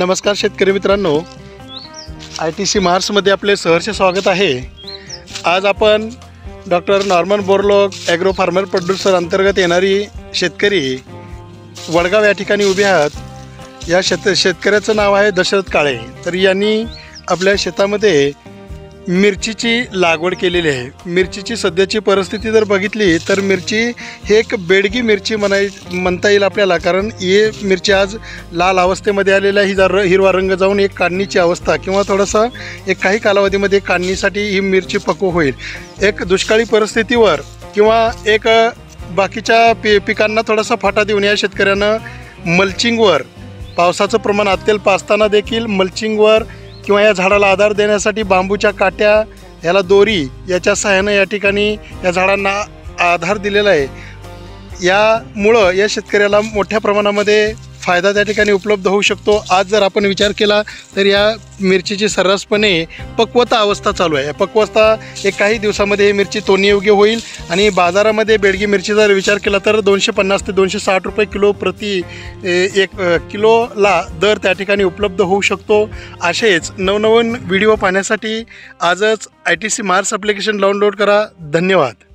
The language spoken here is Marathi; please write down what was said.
नमस्कार शेतकरी मित्रांनो, ITC मार्समध्ये आपले सहर्ष स्वागत आहे। आज आपण doctor Norman Borlaug agro farmer producer अंतर्गत येणारी शेतकरी वडगाव या ठिकाणी उभे आहात। या शेतकऱ्याचं नाव आहे दशरथ काळे। तर यांनी आपल्या शेतामध्ये मिरचीची लागवड केलेली आहे। मिरचीची सध्याची परिस्थिती जर बघितली तर मिरची हे एक बेडगी मिरची म्हणता येईल आपल्याला, कारण ही मिरची आज लाल अवस्थेमध्ये आलेली आहे। ही हिरवा रंग जाऊन एक काढणीची अवस्था किंवा थोडासा एक काही कालावधीमध्ये काढणीसाठी ही मिरची पक्व होईल। एक दुष्काळी परिस्थितीवर किंवा एक बाकीच्या पिकांना थोडासा फाटा देऊन या शेतकऱ्यानं मल्चिंगवर, पावसाचं प्रमाण अत्यल्प असताना देखील मल्चिंगवर किंवा या झाडाला आधार देण्यासाठी बांबूच्या काट्या, याला दोरी याच्या सहाय्यानं या ठिकाणी या झाडांना आधार दिलेला आहे। यामुळं या शेतकऱ्याला मोठ्या प्रमाणामध्ये फायदा त्या ठिकाणी उपलब्ध होऊ शकतो। आज जर आपण विचार केला तर या मिरचीची सर्रासपणे पक्वता अवस्था चालू आहे। पक्वता एक काही दिवसामध्ये ही मिरची तोडणीयोग्य होईल आणि बाजारामध्ये बेडगी मिरचीचा जर विचार केला तर 250 ते 260 रुपये किलो प्रति एक किलोला दर त्या ठिकाणी उपलब्ध होऊ शकतो। असेच नवनवीन व्हिडिओ पाहण्यासाठी आजच ITC मार्स ॲप्लिकेशन डाउनलोड करा। धन्यवाद।